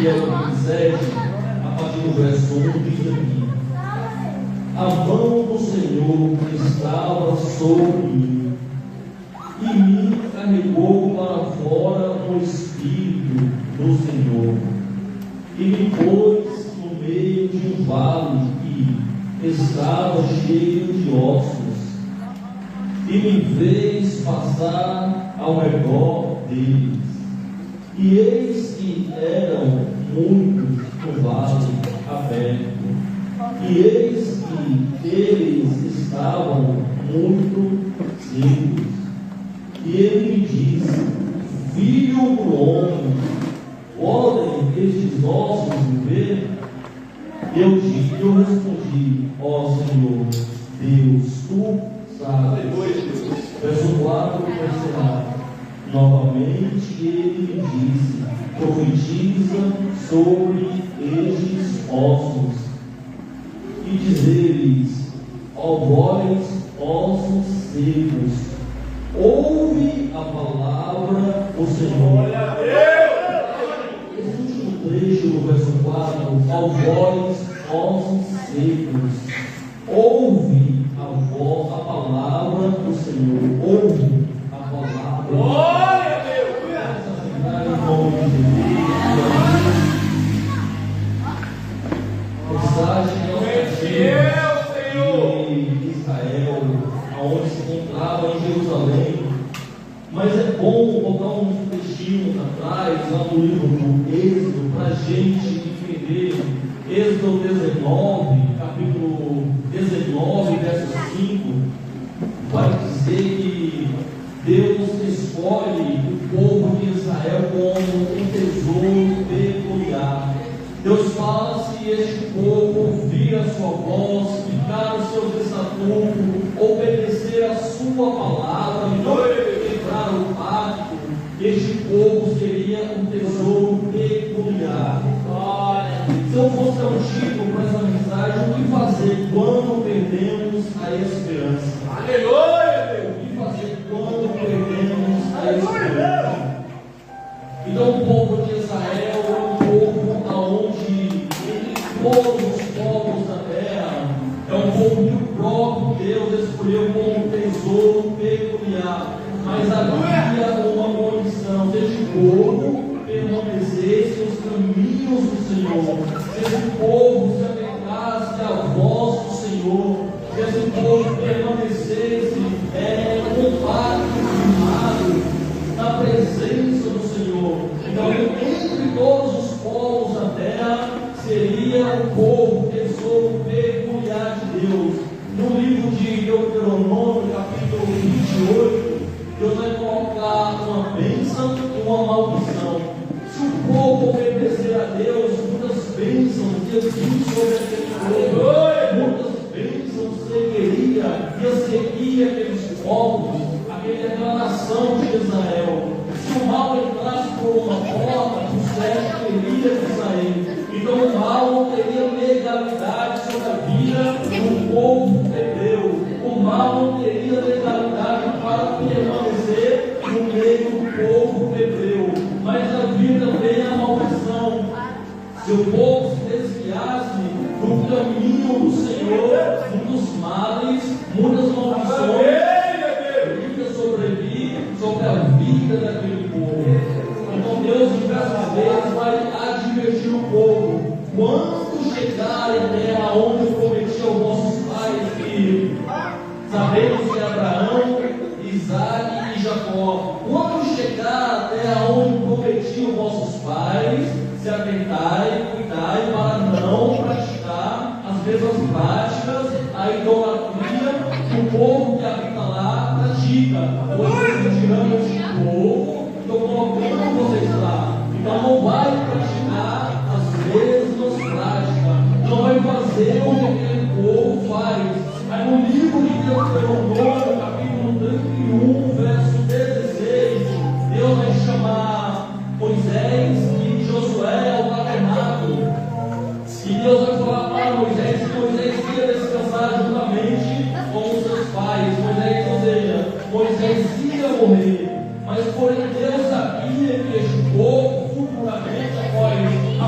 Ezequiel 27, a partir do verso 1, diz aqui: a mão do Senhor estava sobre mim, e me carregou para fora no Espírito do Senhor, e me pôs no meio de um vale que estava cheio de ossos, e me fez passar ao redor deles. E eis que eram muitos no vale aberto, e eis que eles estavam muito secos. E ele me disse: filho do homem, podem estes ossos viver? Eu respondi: ó Senhor Deus, tu sabes. Verso 4, verso 9. Novamente ele me disse: profetiza sobre estes ossos, e dizer-lhes: ó vós, ossos secos, ouve a palavra do Senhor. Esse último trecho do verso 4: ó vós, ossos secos, ouve a palavra do Senhor. Ouve a palavra do Senhor. De Israel, aonde se encontrava em Jerusalém. Mas é bom botar um textinho atrás, lá no livro do Êxodo, para a gente entender. Êxodo 19, capítulo 19, verso 5, vai dizer que Deus escolhe o povo de Israel como um tesouro peculiar. Deus fala: se este povo ouvir a sua voz, ficar nos seus estatutos, obedecer a sua palavra e não quebrar o pacto, este povo seria um tesouro peculiar. Se eu fosse dar um título para essa mensagem: o que fazer quando perdemos a esperança? Aleluia! O que fazer quando perdemos a esperança? Então, o povo de Israel é um povo aonde, entre todos os povos da terra, é um povo que o próprio Deus escolheu como um tesouro peculiar. Mas havia uma condição: se este povo permanecesse nos caminhos do Senhor, se esse povo se apegasse à voz do Senhor, se esse povo permanecesse com pacto firmado na presença do Senhor. Então, entre todos os povos da terra, seria o povo tesouro peculiar de Deus. No livro de Deuteronômio, capítulo 28, Deus vai colocar uma bênção e uma maldição. Se o povo obedecer a Deus, muitas bênçãos iam vir sobre aquele povo, muitas bênçãos ia seguir aqueles povos, aquela nação de Israel. Se o mal entrasse por uma porta, o certo teria que sair. Então o mal não teria legalidade sobre a vida do povo hebreu. O mal não teria legalidade para permanecer no meio do povo hebreu. Mas havia também a maldição. Se o povo se desviasse do caminho do Senhor, muitos males, muitas maldições sobre a vida daquele povo. Então Deus diversas vezes vai advertir o povo: quando chegarem à terra onde prometi aos vossos pais que sabemos que é Abraão, Isaque e Jacó, quando chegar à terra onde prometi aos vossos pais, se atentai, cuidai para não praticar as mesmas práticas, a idolatria que o povo que habita lá pratica. Vocês retirando este povo, estou colocando vocês lá. Então não vai praticar as mesmas práticas, não vai fazer o que aquele povo faz. Aí no livro de Deuteronômio, capítulo 31, verso 16, Deus vai chamar Moisés e Josué ao tabernáculo. E Deus vai falar para Moisés que Moisés ia descansar juntamente com os seus pais. Moisés ia morrer, mas porém Deus sabia que este povo futuramente, após a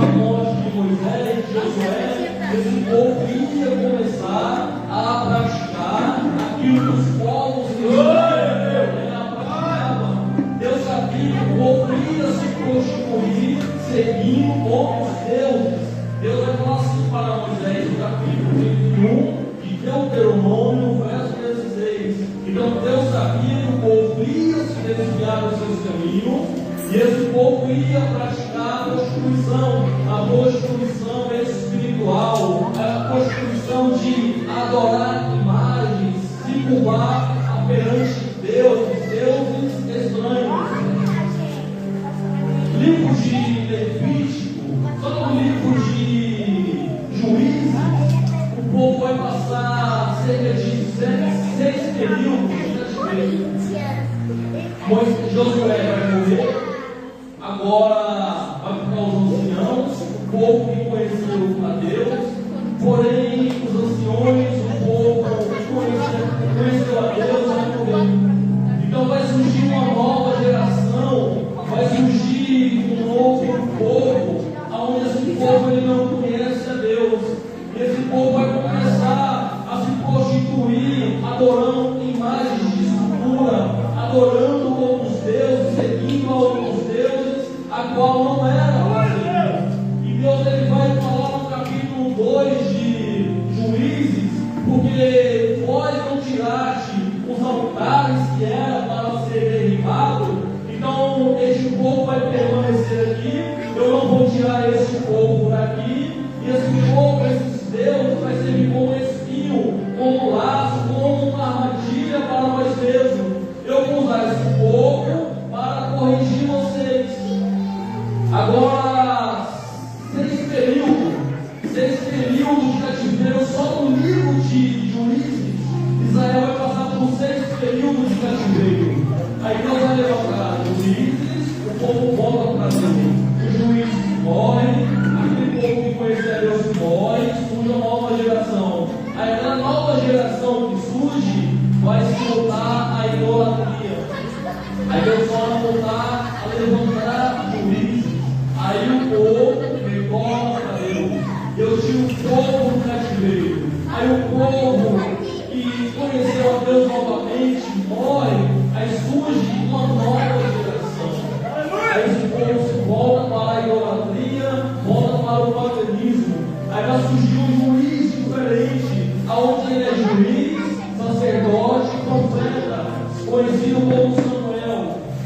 esse caminho, e esse povo ia praticar a prostituição espiritual, a prostituição de adorar imagens, se curvar perante deuses estranhos. Livro de Levítico, só no livro de Juízes, o povo vai passar cerca de 6 períodos de cativeiro. Josué vai morrer, agora vai ficar os anciãos, o povo que conheceu a Deus, porém os anciões, o povo que conheceu a Deus vai morrer. Então vai surgir uma nova geração, vai surgir um novo povo, onde esse povo ele não conhece a Deus. Esse povo vai começar a se prostituir, adorando imagens de escultura, adorando outros deuses, seguindo a outros deuses, a qual não era o Senhor. E Deus ele vai falar no capítulo 2 de Juízes, porque vós não tiraste os altares que era para ser derribado, então este povo vai permanecer aqui, eu não vou tirar este povo daqui, e esse povo, esses deuses, vai servir como espinho, como laço, como uma armadilha para nós mesmos. Eu vou usar esse povo para corrigir vocês. Agora, 6 períodos de cativeiro, só no livro de Juízes, Israel vai passar por 6 períodos de cativeiro. Aí Deus vai levantar Juízes, o povo volta para Deus. Os juízes morrem, aquele povo que conhecia Deus morre, surge uma nova geração. Aí aquela nova geração que surge vai se voltar à idolatria. Aí Deus vai voltar a levantar juízes. Aí o povo retorna para Deus. Deus tira o povo do cativeiro. Aí o povo que conheceu a Deus novamente morre. Aí surge uma nova geração. Aí esse povo se volta para a idolatria, volta para o paganismo. Aí vai surgir um juiz diferente, aonde ele é juiz, sacerdote e profeta, conhecido como Samuel.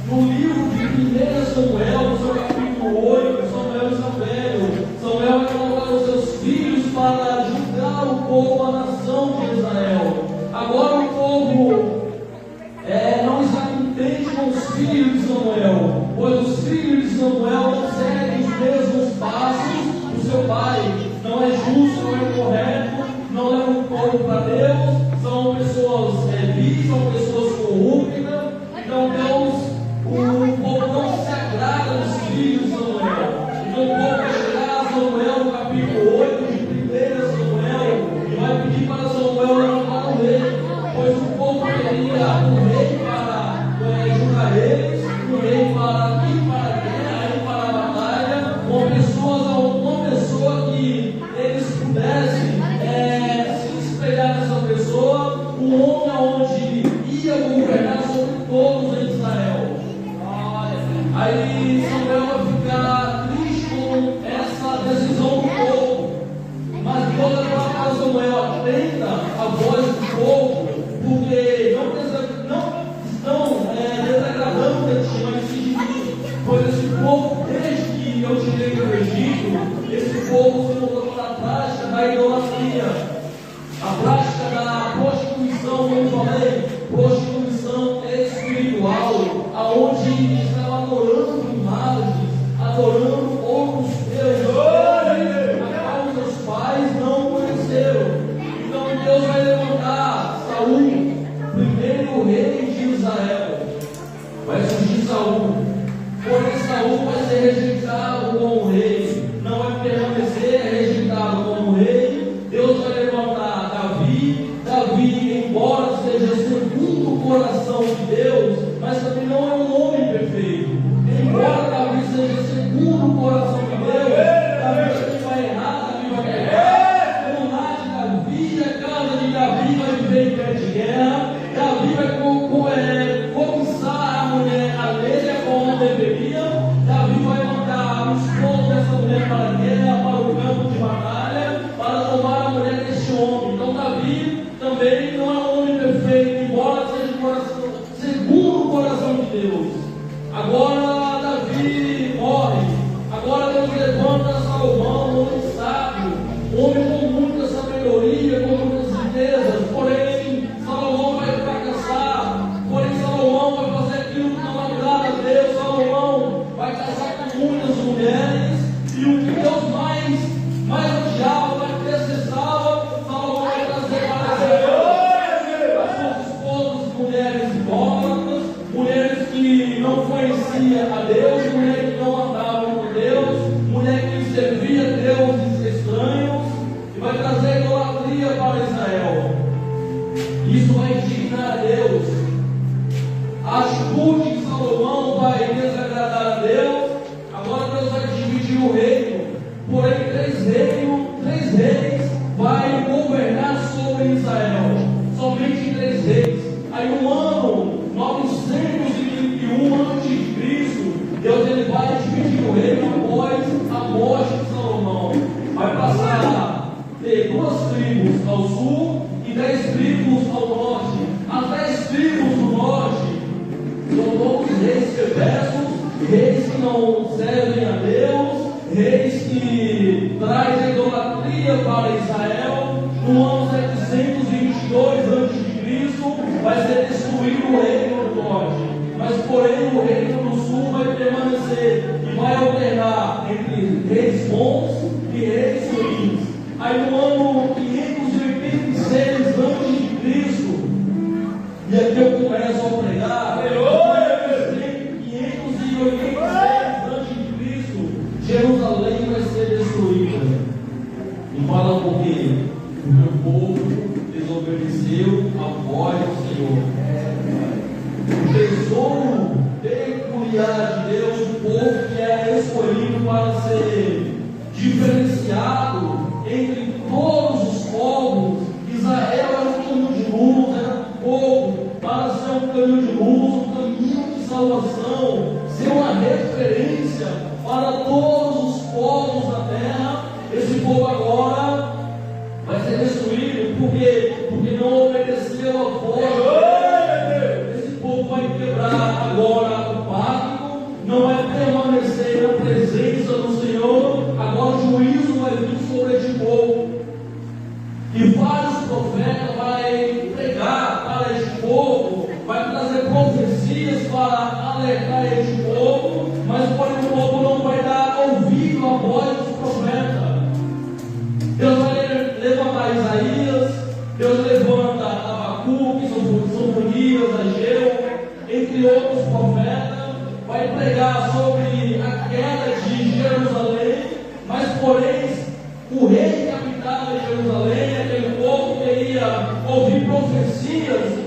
No livro de 1 Samuel, no seu capítulo 8, Samuel está velho. Samuel vai colocar os seus filhos para julgar o povo, a nação de Israel. Agora o povo não está contente com os filhos de Samuel, pois os filhos de Samuel não seguem os mesmos passos do seu pai. Não é justo, não é correto, não levam o povo para Deus, são pessoas vis, são pessoas corruptas. Então Deus, o povo não se agrada dos filhos de Samuel. Então o povo vai chegar a Samuel no capítulo 8 de 1 Samuel e vai pedir para Samuel levantar um rei, pois o povo queria um rei para julgar eles, um rei para ir para a guerra, ir para a batalha, uma pessoa que eles pudessem se espelhar nessa pessoa, um homem onde ia governar sobre todos em Israel. Aí Samuel vai ficar triste com essa decisão do povo, mas Deus vai falar para Samuel: atenta a voz do povo, porque não estão desagradando de ti, mas sim de mim. Pois esse povo, desde que eu tirei do Egito, esse povo se voltou para a prática da idolatria, a prática da prostituição, como eu falei, prostituição espiritual, aonde estão adorando imagens, adorando outros deuses, a qual seus pais não conheceram. Então Deus vai levantar Saul, primeiro rei de Israel. Vai surgir Saul, porém Saul vai ser rejeitado como rei, não vai permanecer rejeitado como rei. Deus vai levantar Davi, embora seja segundo o coração de Deus, mas também não é um homem perfeito. Embora Davi seja segundo o coração de Deus, Davi vai errar, Davi vai pecar. O lar de Davi, a casa de Davi vai viver em pé de guerra. Davi vai cobiçar a mulher alheia como não deveria. Davi vai mandar os povos dessa mulher para a guerra, para o campo de batalha, para tomar a mulher deste homem. Então Davi também não é um homem perfeito, embora seja segundo o coração de Deus. Agora Davi morre. Agora Deus levanta Salomão, homem sábio, homem com muita sabedoria, com muitas riquezas. Porém, Salomão vai fracassar. Porém, Salomão vai fazer aquilo que não agrada a Deus. Salomão vai casar com muitas mulheres. E o que Deus mais odiava, mais detestava, Salomão vai trazer para Israel as suas esposas, mulheres idólatras, mulheres que não conheciam a Deus, mulheres que não andavam com Deus, mulheres que serviam a deuses estranhos, e vai trazer idolatria para Israel. Isso vai indignar a Deus. A atitude de Salomão vai desagradar a Deus. Agora Deus vai dividir o reino. Porém, três reis vai governar sobre Israel. Somente 3 reis. Aí no ano 931 a.C., Deus ele vai dividir o reino após a morte de Salomão. Vai passar a ter 2 tribos ao sul e 10 tribos ao norte. As 10 tribos do norte são todos reis perversos, reis que não servem a Deus, reis que trazem idolatria para Israel. No ano 722 a.C. vai ser destruído o reino do norte, mas porém o reino do sul vai permanecer e vai alternar entre reis bons e reis ruins. Aí no ano 586 a.C., e aqui eu começo a pregar, 586 a.C., Jerusalém vai ser destruída. E fala porque o meu povo desobedeceu a voz do Senhor. O tesouro peculiar de Deus, o povo que é escolhido para ser diferenciado entre todos os povos. Israel era um caminho de luz, era um povo para ser um caminho de luz, um caminho de salvação, ser uma referência para todos os povos da terra. Esse povo agora vai ser destruído porque não obedeceu a voz de Deus. Esse povo vai quebrar agora o pacto, não vai permanecer na presença do Senhor. Agora o juízo vai vir sobre este povo. E vários profetas vai pregar para este povo, vai trazer profecias para alertar este povo, mas porém o povo não vai dar ouvido à voz dos profetas. Deus vai levantar Isaías, Deus levanta Abacuque, Sofonias, Ageu, entre outros profetas, vai pregar sobre a queda de Jerusalém, mas porém o rei que habitava em Jerusalém, aquele povo queria ouvir profecias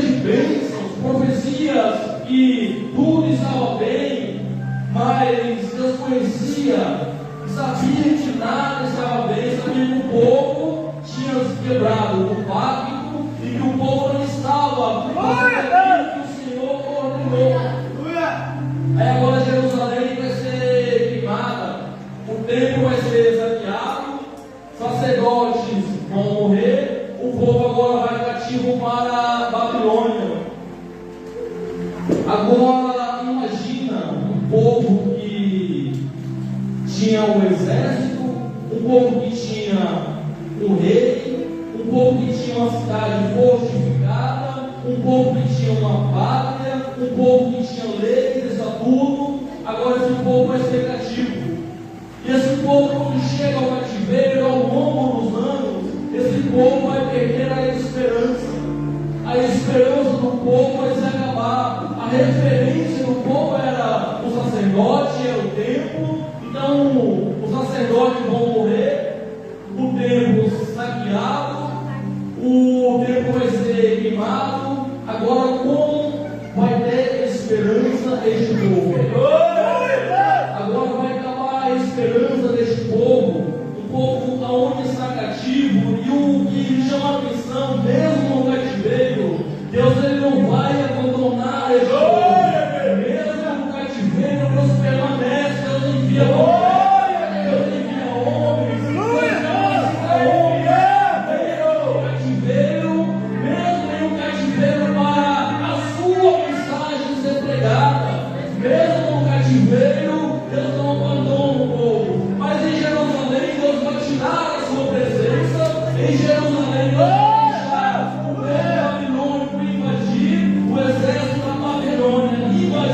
de bênçãos, profecias que tudo estava bem, mas desconhecia, sabia que nada estava bem, sabia que o povo tinha se quebrado o pacto e que o povo não estava fazendo aquilo que o Senhor ordenou. Aí agora Jerusalém vai ser queimada, o templo vai ser saqueado, sacerdotes vão morrer, o povo agora vai cativo para a Babilônia. Agora imagina um povo que tinha um exército, um povo que tinha um rei, um povo que tinha uma cidade fortificada, um povo que tinha uma pátria, um povo que tinha leis, estatuto. Agora esse povo vai ser cativo. E esse povo, quando chega ao cativeiro, ao longo dos anos, esse povo vai perder a esperança. A esperança do povo vai se acabar. A referência do povo era o sacerdote, era o templo. Então, os sacerdotes vão morrer, o templo saqueado, o templo vai ser queimado. Agora, como vai ter esperança este povo? Agora vai acabar a esperança deste povo, um povo aonde está cativo. E o que chama a atenção, mesmo no cativeiro, Deus ele não vai abandonar este povo. Mesmo no cativeiro, Deus permanece, Deus envia homens, Deus envia homens, mesmo em um cativeiro, para a sua mensagem ser pregada.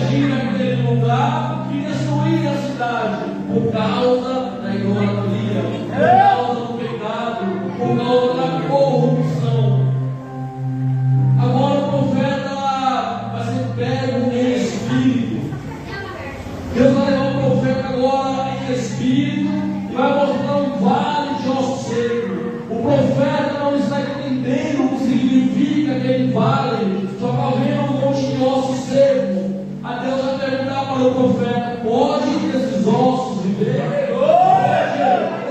agir naquele lugar e destruir a cidade por causa da idolatria, por causa do pecado, por causa da corrupção. Agora o profeta vai ser pego em espírito. Deus vai levar o profeta agora em espírito e vai mostrar um vale de ossos secos. O profeta não está entendendo o que significa aquele vale, só está vendo um monte de ossos secos. A Deus vai perguntar para o profeta: pode esses ossos viver? Pode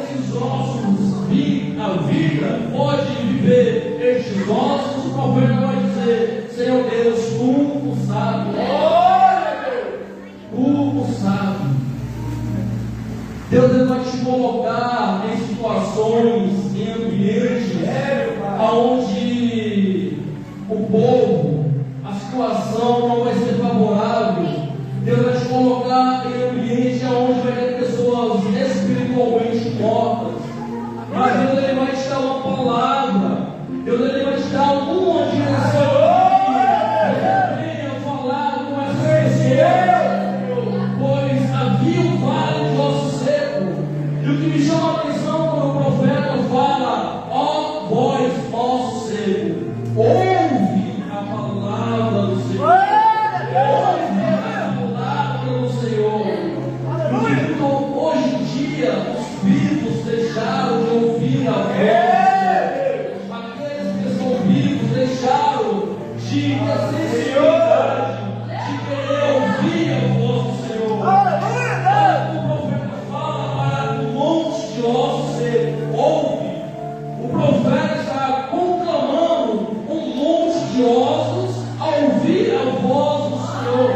esses ossos vir à vida? Pode viver estes ossos? O profeta vai dizer: Senhor Deus, tu o sabe. Tu o sabe. Deus ele vai te colocar em situações, em ambientes onde o povo, a situação não vai ser favorável. Deus vai te colocar em ambiente onde vai ter pessoas espiritualmente mortas. Mas Deus ele vai te dar uma palavra. Deus ele vai te dar uma direção. Venha falar com essas pessoas. Pois havia um vale de ossos secos. E o que me chama a atenção quando o profeta fala: ó vós, ossos secos, ouve a palavra do Senhor. Ouve a palavra do Senhor. Então, hoje em dia, os vivos deixaram de ouvir a voz. Aqueles que são vivos deixaram de ter sensibilidade, de querer ouvir a voz do Senhor. O profeta fala para um monte de ossos secos: ouve. O profeta está conclamando um monte de ossos a ouvir a voz do Senhor.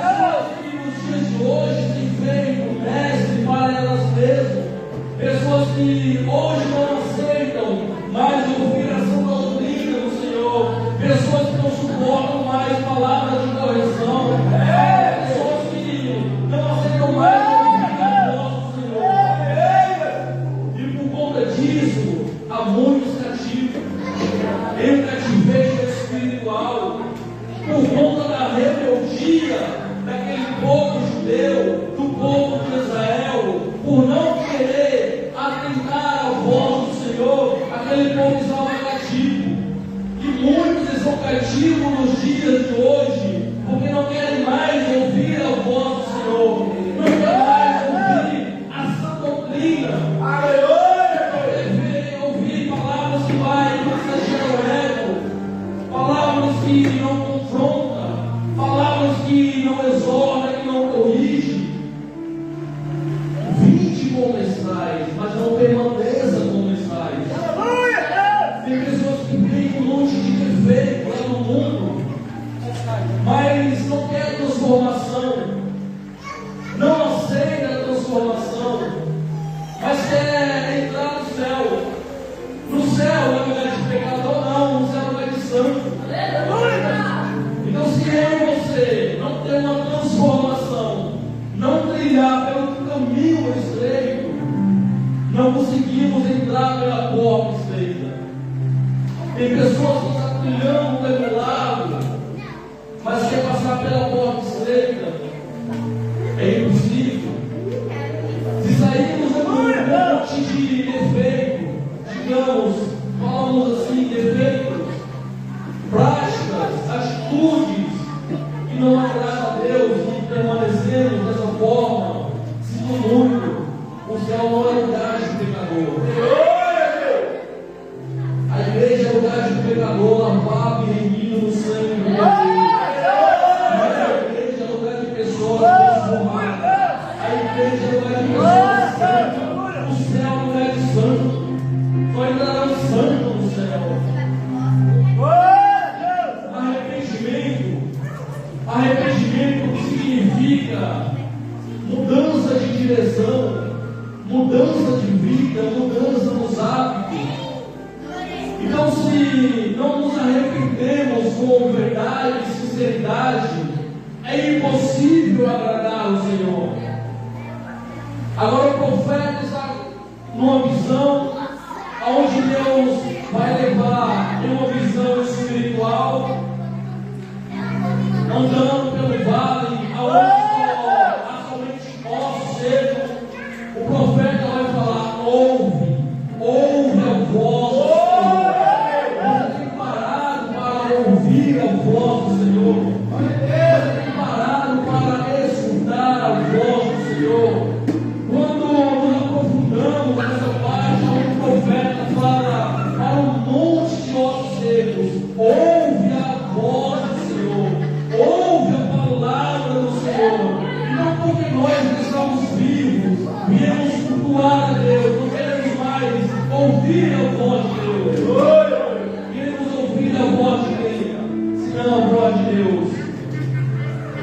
Pessoas que nos dias de hoje têm feito mestre para elas mesmas. Pessoas que hoje não aceitam mais ouvir a sã doutrina do Senhor. Pessoas que não suportam mais palavras de correção. Pessoas que não aceitam mais ouvir a voz do Senhor. E por conta disso, há muitos cativos em cativeiro espiritual, por conta da rebeldia daquele povo judeu, do povo de Israel, por não querer atentar à voz do Senhor. Aquele povo estava cativo, e muitos estão cativos nos dias de hoje, porque não querem mais ouvir a voz do Senhor, não querem mais ouvir a sã doutrina. Ouvir palavras que vai massagear o ego, palavras que não confrontam, palavras que não exortam, que não corrigem. Vinde como estáis, mas não permaneça como estáis. Tem pessoas que têm um monte de defeito lá no mundo, mas não quer transformação, não aceita a transformação, mas quer entrar no céu. No céu não é lugar de pecador, não. No céu é lugar de santo. Então, se eu e você não ter uma transformação, não trilhar pelo caminho estreito, não conseguimos entrar pela porta estreita. Tem pessoas que estão trilhando pelo lado, mas quer passar pela porta estreita. É impossível. Se sairmos de um monte de defeito, digamos, falamos assim, defeitos, práticas, atitudes que não agradam a Deus, e permanecemos dessa forma, sinto muito, o céu não é lugar de pecador. A igreja é lugar de pecador, lavado e remido no sangue de Jesus. Mas a igreja é lugar de pessoas transformadas. A igreja é lugar de pessoas santas. O céu não é de santo. Só entrará um santo no céu. Arrependimento significa mudança de direção, mudança de vida, mudança nos hábitos. Então, se não nos arrependemos com verdade e sinceridade, é impossível agradar ao Senhor. Agora o profeta está numa visão onde Deus vai levar em uma visão espiritual, andando pelo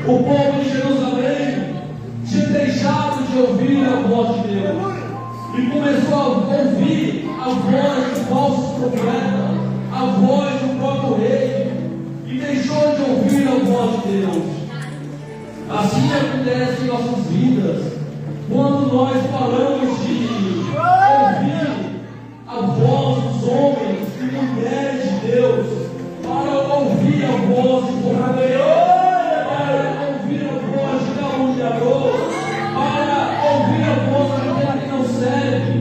O povo de Jerusalém tinha deixado de ouvir a voz de Deus e começou a ouvir a voz de falsos profetas, a voz do próprio rei, e deixou de ouvir a voz de Deus. Assim acontece em nossas vidas, quando nós falamos de ouvir a voz dos homens e mulheres de Deus, para ouvir a voz do porradeiro, para ouvir a voz de caluniador, para ouvir a voz daquele que não serve,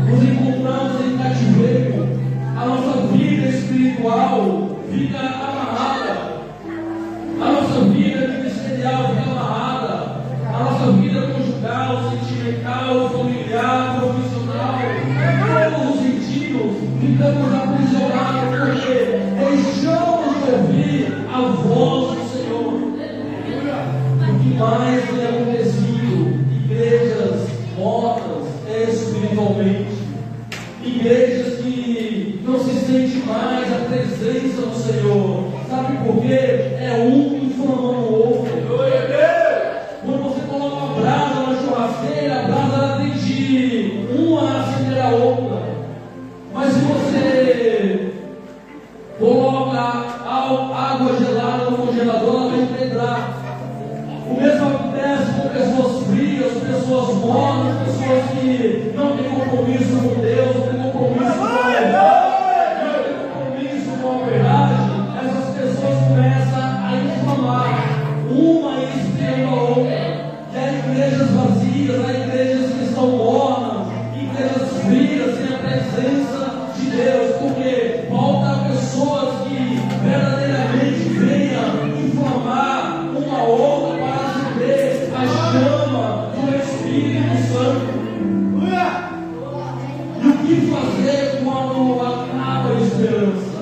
nos encontramos em cativeiro. A nossa vida espiritual fica amarrada, a nossa vida ministerial fica amarrada, a nossa vida conjugal, sentimental, familiar, profissional, todos os sentidos ficamos aprisionados porque deixamos de ouvir a voz do Senhor. O que mais tem acontecido? Igrejas mortas espiritualmente, igrejas que não se sente mais a presença do Senhor. Sabe por quê? É um inflamando o outro. Quando você coloca a brasa na churrasqueira, a brasa ela tem de uma acender a outra. Mas se você coloca água gelada no congelador, ela vai pedrar. O mesmo acontece com pessoas frias, pessoas mortas, pessoas que não têm compromisso com Deus, não têm compromisso com a verdade, não têm compromisso com a verdade. Essas pessoas começam a inflamar, uma esfriando a outra. E há igrejas vazias, há igrejas que estão mornas, igrejas frias, sem a presença de Deus, porque falta pessoas que verdadeiramente venham inflamar uma a outra para acender a chama do Espírito Santo. E o que fazer quando acaba a esperança?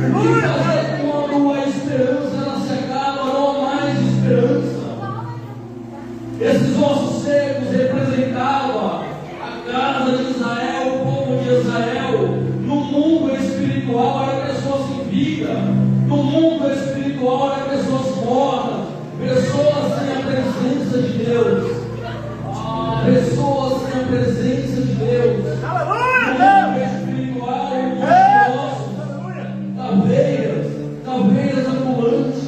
O que fazer quando a esperança ela se acaba, não há mais esperança? Esses ossos secos representavam a casa de Israel, o povo de Israel. No mundo espiritual eram pessoas sem vida, no mundo espiritual eram pessoas mortas, pessoas sem a presença de Deus, pessoas sem a presença de Deus. No mundo espiritual, caveiras ambulantes,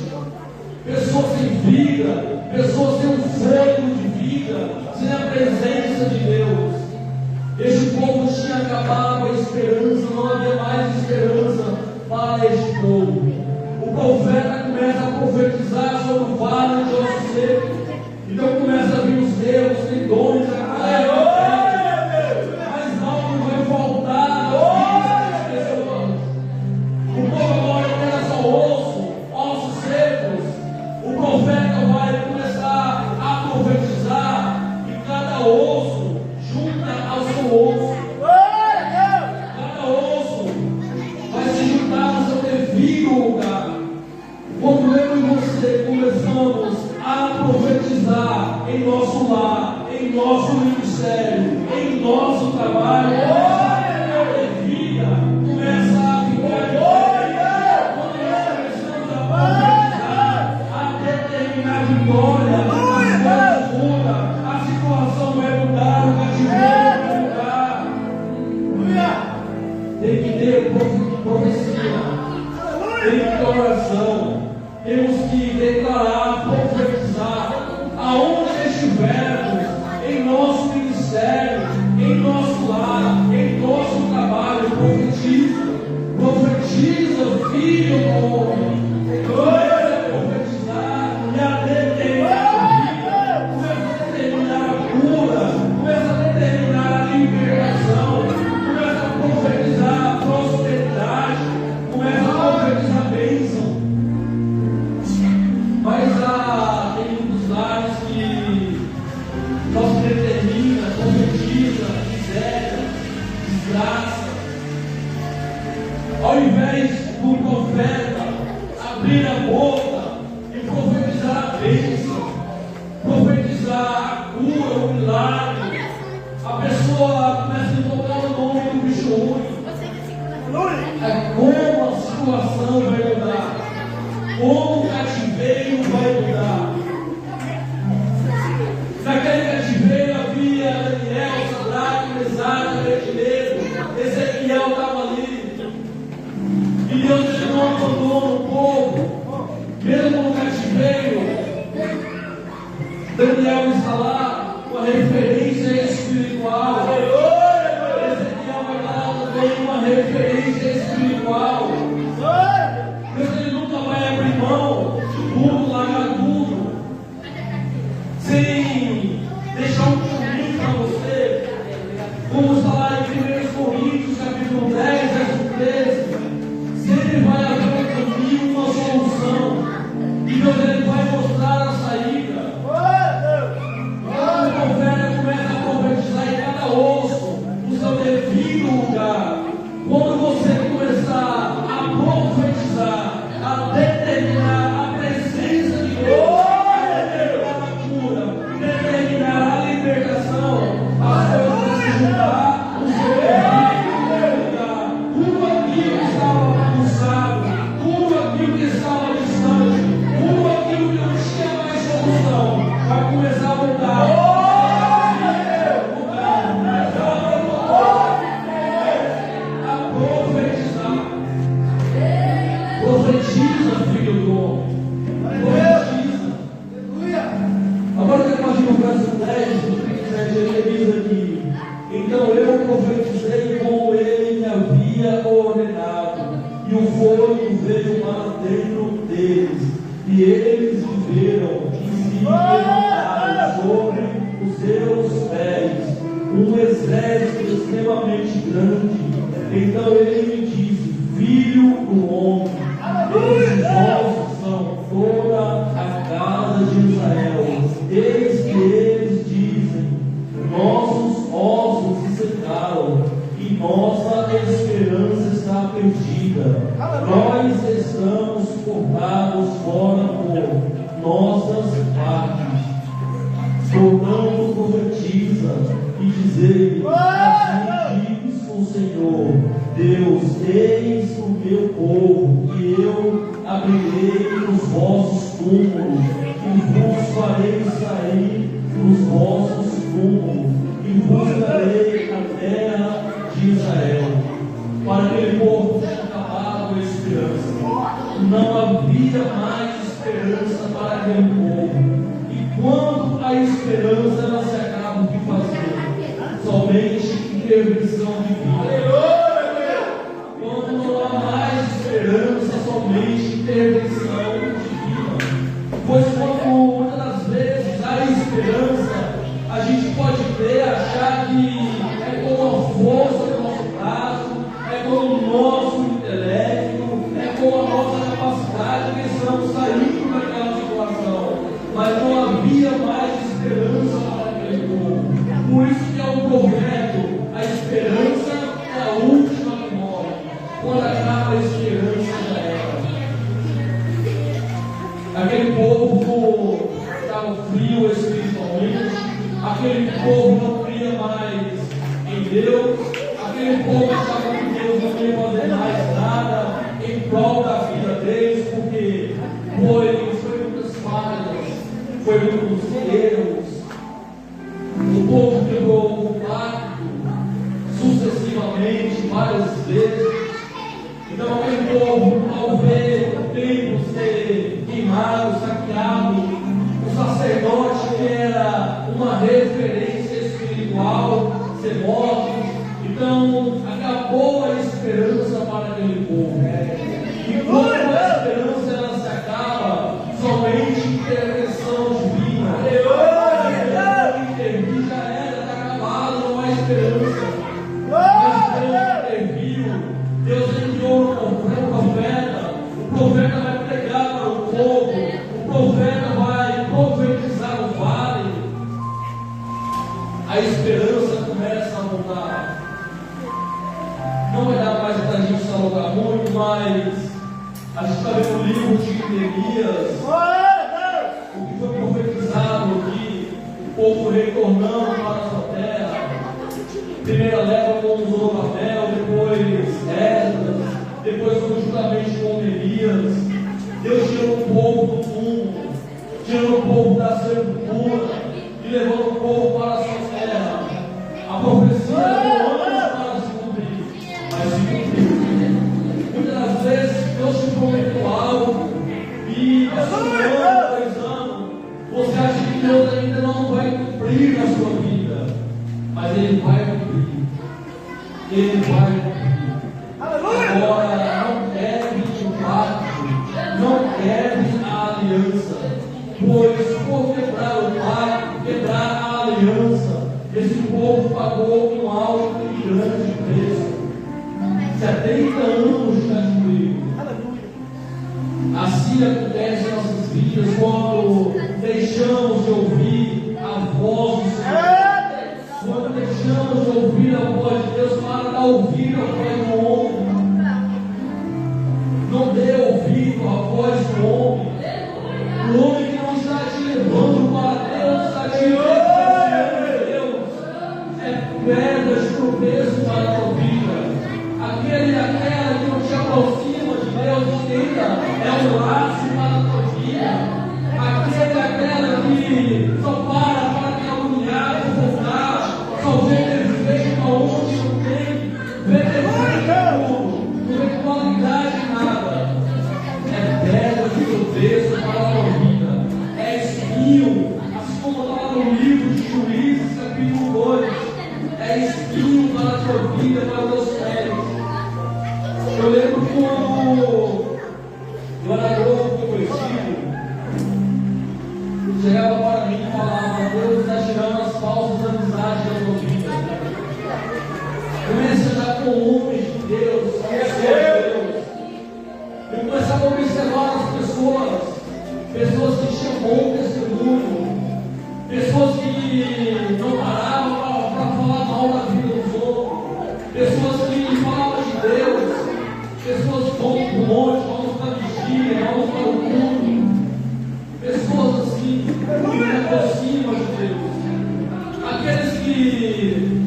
pessoas sem vida, pessoas sem um fôlego de vida, sem a presença de Deus. Este povo tinha acabado a esperança, não havia mais esperança para este povo. O profeta começa a profetizar sobre o vale de ossos secos. Então começa a vir os deus, os tendões, mas algo vai faltar às pessoas. O povo agora não era só ossos secos. O profeta vai começar a profetizar e cada osso junta ao seu osso. Cada osso vai se juntar no seu devido lugar. Quando eu e você começamos a profetizar em nosso lar, em nosso ministério, em nosso trabalho, nossa vida começa a ficar. Quando nós começamos a profetizar, a determinar vitória, as coisas mudam, a situação vai mudar, o cativeiro vai mudar. Tem que ter profecia, tem que ter oração, temos que declarar, profetizar, aonde estivermos, em nosso ministério, em nosso lar, em nosso trabalho, profetiza, filho do homem. Começa a profetizar e a determinar a vida, começa a determinar a cura, começa a determinar a libertação, começa a profetizar a prosperidade, começa a profetizar a bênção. Mas Daniel está lá com a referência espiritual. Ezequiel vai lá também com uma referência espiritual. Deus, ele nunca vai abrir mão de tudo, largar tudo, sem deixar um caminho para você. Como está lá em 1 Coríntios, capítulo 10, verso 13. Sempre vai haver um caminho, uma solução. E Deus, ele vai mostrar a saída. Quando o profeta começa a profetizar em cada osso, no seu devido lugar. Quando você começar a profetizar, a determinar a presença de Deus, determinar a cura, determinar a libertação, as coisas vão se juntar no seu devido lugar. Tudo aquilo que estava bagunçado, tudo aquilo que estava distante, tudo aquilo que não tinha mais solução, vai começar a voltar. Profetiza, filho do homem. Profetiza. Agora que eu imagino o verso 10, do 37, ele diz aqui: então eu profetizei como ele me havia ordenado, e o fogo veio para dentro deles, e eles viveram e se levantaram sobre os seus pés, um exército extremamente grande. Então ele me disse: filho do homem, esses ossos são toda a casa de Israel. Eis que eles dizem: nossos ossos se secaram e nossa esperança está perdida. Nós estamos cortados fora por nossas partes. Portanto, profetiza e dizei: assim diz o Senhor Deus, eis o meu povo, e eu abrirei os vossos túmulos, e vos farei sair dos vossos túmulos, e vos darei a terra de Israel. Para aquele povo tinha acabado a esperança, não havia mais esperança para aquele povo. E quando a esperança ela se acaba, o que fazer? Somente intervenção divina. Quando não há mais esperança, somente intervenção divina. Pois quando muitas das vezes há esperança, a gente pode ter, achar que é com a força do nosso braço, é com o nosso intelecto, é com a nossa capacidade que estamos saindo daquela situação. Mas não havia mais esperança para aquele povo. Por isso que é um provérbio: a esperança é a última que morre. Quando acaba a esperança, já era. Aquele povo estava frio espiritualmente, aquele povo não cria mais em Deus, aquele povo achava que Deus não ia fazer mais nada em prol da vida deles, porque foi muitas falhas, foi muitos erros. O povo quebrou o pacto sucessivamente, várias vezes. Então aquele povo, ao ver o templo ser queimado, saqueado, o sacerdote, que era uma referência espiritual, ser morto, então acabou a esperança para aquele povo. E quando a esperança ela se acaba, somente intervenção divina. Intervir já era, está acabado, não há esperança. Mas Deus interviu, Deus enviou o profeta vai pregar para o povo, o profeta vai profetizar o vale. A esperança começa a voltar. Não vai dar mais para a gente se alongar muito, mas a gente está vendo o livro de Jeremias, o que foi profetizado aqui, o povo retornando para a sua terra. Primeira leva com Zorobabel, depois Esdras, depois foi juntamente com Neemias. Deus tirou o povo do túmulo, tirou o povo da sepultura e levou o povo para a sua terra. A profecia levou anos para se cumprir, mas se cumpriu. Muitas das vezes Deus te prometeu algo e passou 1 ano, 2 anos, você acha que Deus ainda não vai cumprir na sua vida, mas Ele vai cumprir. Ele vai cumprir. Agora, não quebre o pacto, não quebre a aliança, pois por quebrar o pacto, quebrar a aliança, esse povo pagou um alto e grande preço. 70 anos de cativeiro. Assim acontece em nossas vidas quando deixamos de ouvir a voz do Senhor, quando deixamos de ouvir a voz de Deus para ouvir a voz do homem. Não dê ouvido à voz do homem, o homem que não está te levando para Deus, está te levando para Deus, é pedra de tropeço para a tua vida. Aquele e aquela que não te aproxima de Deus ainda é um laço para a tua vida. Aquele e aquela que só para te agoniar, voltar, só vê defeito aonde não tem, vê defeito, não vê qualidade em nada. É pedra de tropeço para a tua vida, é espinho, assim como está no livro de Juízes, capítulo 2, é espinho para a tua vida, para os teus pés. Eu lembro quando eu era novo, convertido, chegava para mim e falava: Deus está tirando as falsas amizades da tua vida. Comece a andar com homens de Deus, pessoas de Deus. Eu começava a observar as pessoas que tinham bom testemunho, pessoas que não paravam para falar mal da vida dos outros, pessoas que falavam de Deus. Pessoas que vão para o monte, vamos para a vigília, vamos para o culto. Pessoas assim, que me aproximam de Deus. Aqueles que